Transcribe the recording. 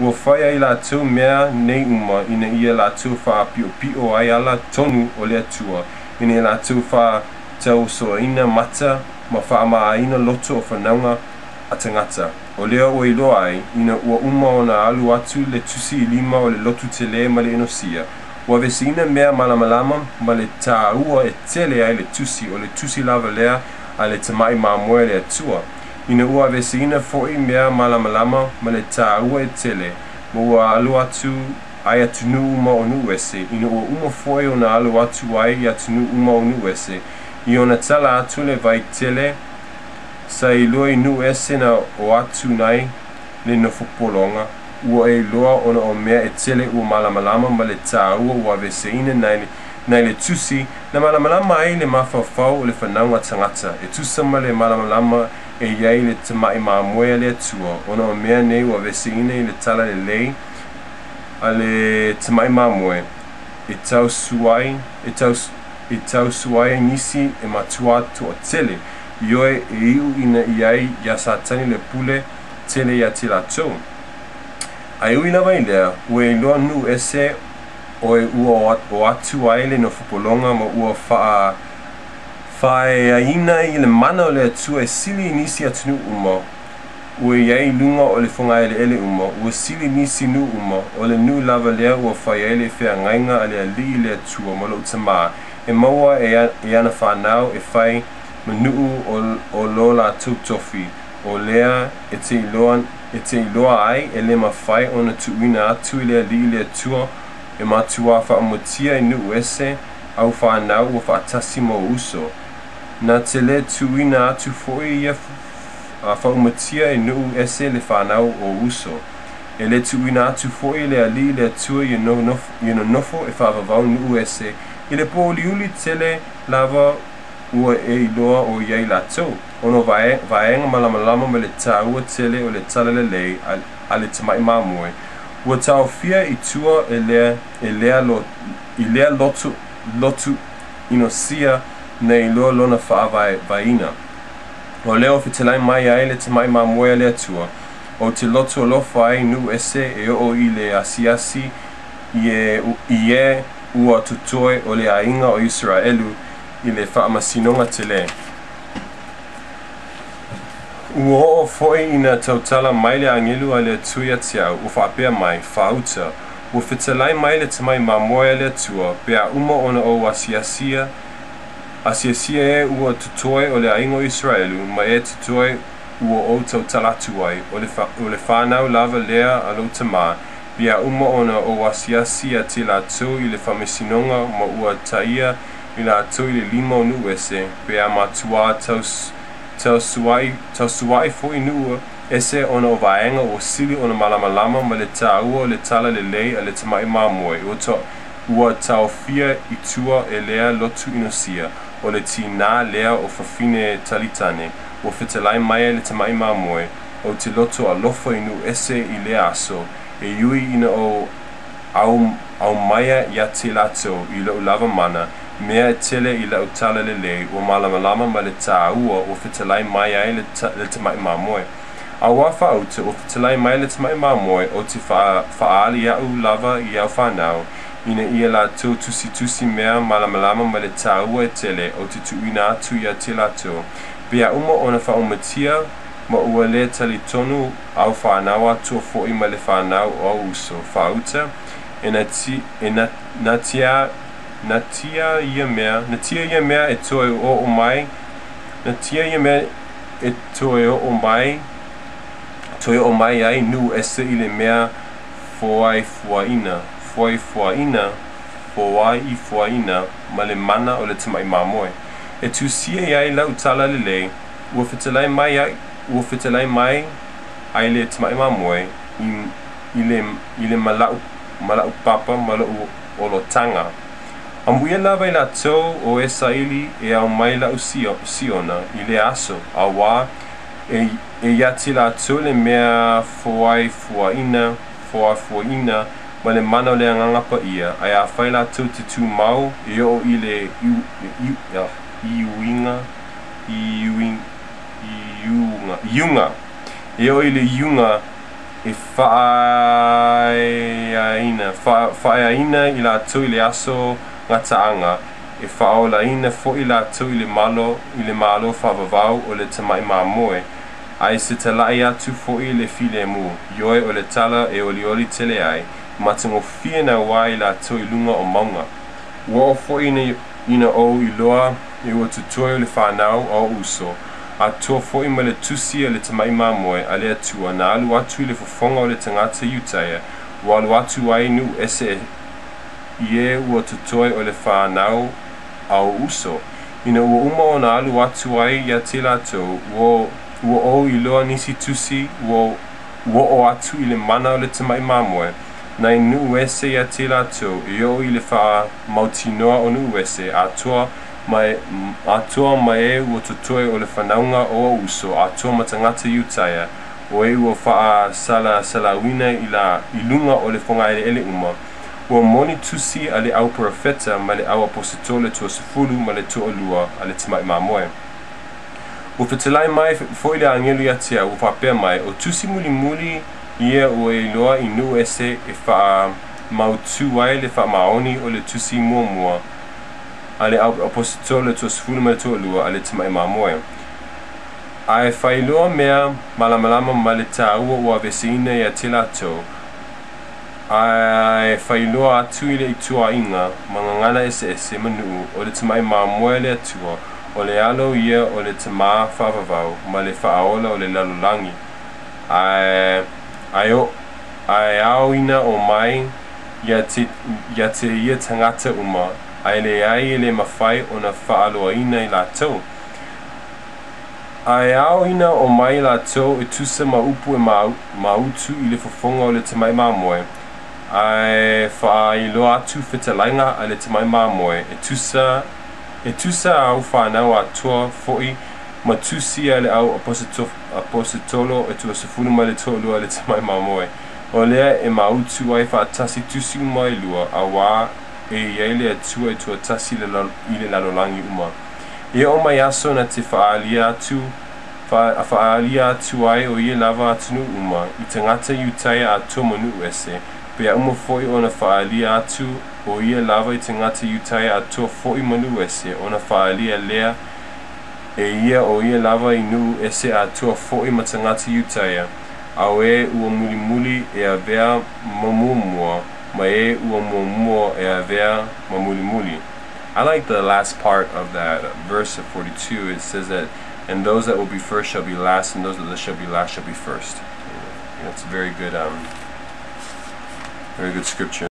ua whaia I lātou mea nei uma ina ia lātou wha pio ai ala tonu o le atua ina lātou wha tau soa ina mata ma wha ama ina loto o whanaunga a tangata o lea o iloa ai ina ua uma o na alu atu le tusi I lima o le lotu te le ma le inosia ua vesi ina mea malamalama ma le tā ua e tele ai le tusi o le tusi lava lea a le tamai mamoe le atua ina ua vesi ina foi mea malamalama ma le tā ua e tele ma ua alu atu ai atunu uma o nu ese ina ua uma foi o na alu atu ai I atunu uma o nu ese I ona tala atu le vai tele sa I loa I nu ese na o atu nai le nofopolonga ua e loa ona o mea e tele ua malamalama ma le tā ua vese ina nai le tusi na malamalama ai le mawhawhau o le whanaunga tangata e tusa ma le malamalama e iai le tamai mamoe le atua ona o mea nei ua vese ina I le tala le lei a le tamai mamoe e tau suai nisi e matua to o tele ioe e iu ina iai ia satani le pule tele ia te latou ai ui lava I lea ua I loa nu ese o e ua o atu ai le nofopolonga ma ua whaeaina I le mana o le atua e sili nisi atunu uma ua iai lunga o le whonga ele uma ua sili nisi nu uma o le nu lava lea ua whaia le whea ngainga a le ali le atua ma lo utamaa e maua e ana whanau e whai manuu o lo la tofi o lea e te iloa ai e le mawhai o na tuina atu I le ali le atua e matua whaamotia I nu ese au whanau o whaatasi mo uso na te le tuina atu foi ia whaamotia I nu ese le whanau o uso e le tuina atu foi le ali le atua I no nofo e whaavavau nu ese I le poliuli tele lava ua e iloa o iai latou ono vaenga malamalama ma le tā ua tele o le tala le lei a le tamai mamoe ua taofia I tua e lea lotu inosia na iloa lona whaavaina o leo fetelai mai ai le tamai mamoe le atua o te lotu alofa ai nu ese e o I le asiasi ie ua tutoe o le ainga o Israelu I le whaamasinonga te le. Ua o foi ina tautala mai le angelu a le tuia tiau u whaapea mai, whauta, ua whitalai mai le tamai mamoe le atua, pea uma ona o asiasia e ua tutoe o le ainga o Israelu, ma e tutoe ua o tautala tuai, o le whanau lava lea a lo tamaa, pea uma ona o asiasia te la tu I le whamasinonga ma ua taia I la tu I le lima o nu ese, pea matua tau suai fo I nua ese ona o vaenga o sili ona malamalama ma le tā ua o le tala le lei a le tamai mamoe, ua tau fia I tua e lea lotu inosia, o le tina lea o fafine talitane, ua whitalai mai le tamai mamoe, o te loto a lofa I nu ese I lea aso, e yui ina o au maia ia te lato I lau lava mana, mea tele I lau tala le lei, ua malamalama ma le tā ua o whitalai mai ai le tamai mamoe. A wafa auta o whitalai mai le tamai mamoe o te whaali au lava I au whanau, ina ia la tusi mea malamalama ma le tā ua e tele o te tuina atu ia te lato. Pea uma ona whaumatia ma ua le tali tonu au whanau atu foi ma le whanau o uso. Whauta, na tia ia mea e toe o mai, na tia ia mea e toe o mai ai nu ese I le mea foai fuaina ma le mana o le tamai mamoe. E tusia ai lau tala le lei, ua whitalai mai ai le tamai mamoe I le malau papa malau olotanga. Amuia lava I latou o e saili e au mai lau siona I le aso, a wā e iati latou le mea foafuaina ma le mana o le angangapa ia, ai a whai latou te tū mau e o I le iunga e o I le iunga I whaeaina I lātou I le aso ngataanga, I whaolaina fo I lātou I le malo whaavavau o le tamai mamoe, ai se talai atu fo I le file mu, yoe o le tala e oli tele ai, matango fia na wai lātou I lunga o maunga. Ua o fo ina o I loa I ua tutoe o le whanau o uso, a toa fo'i ma le tusi a le tamai mamoe a le atua na alu atu I le fofonga o le tangata Utaia ua alu atu ai nu ese ie ua tutoe o le whanau au uso. Ina ua uma o na alu atu ai ia te latou ua o I loa nisi tusi ua o atu I le mana o le tamai mamoe na I nu ese ia te latou I o I le wha mautinoa o nu ese atoa mai ua tutoe o le whanaunga o uso atoa ma tangata Utaia o ua wha salawina I lunga o le whonga ele uma ua moni tusi a le au profeta ma le au apostole tua sefulu ma le tua lua a le tamai mamoe. Ua whetalai mai fo I le angelu ia tia ua whapea mai o tusi muli ia ua loa I nu ese wha mautu ai le wha maoni o le tusi mua a le apostole tua sefulu ma le tua lua a le tamai mamoe. Ai whailoa mea malamalama ma le tāua ua veseina ia te latou. Ai whailoa atu I le itua inga mangangana ese manu o le tamai mamoe le atua o le alo ia o le tamā whaavavau ma le whaaola o le lalolangi. Ai ao ina o mai ia te ia tangata uma ai le ai le mawhai o na whaaloaina I lātou. Ai ao ina o mai lātou tusa maupu e mautu I le fofonga o le tamai mamoe. Ai whaailoa atu whetalainga a le tamai mamoe e tusa au whanau atua fo'i ma tusi a le au apostolo e tua sefulu ma le tolu a le tamai mamoe. O lea e mautu ai whaatasi tusi uma I lua a wā e iei le atua tua tasi I le lalolangi uma. E o mai aso na te whaalia atu ai o ie lava atunu uma I tangata Utaia atua manu ese, pea uma fo'i o na whaalia atu o ie lava I tangata Utaia atua fo'i manu ese o na whaalia lea e ia o ie lava I nu ese atua fo'i ma tangata Utaia, au e ua muli e a vea mamumua ma e ua muamua e a vea mamuli. I like the last part of that verse of 42. It says that, and those that will be first shall be last, and those that shall be last shall be first. It's a very good scripture.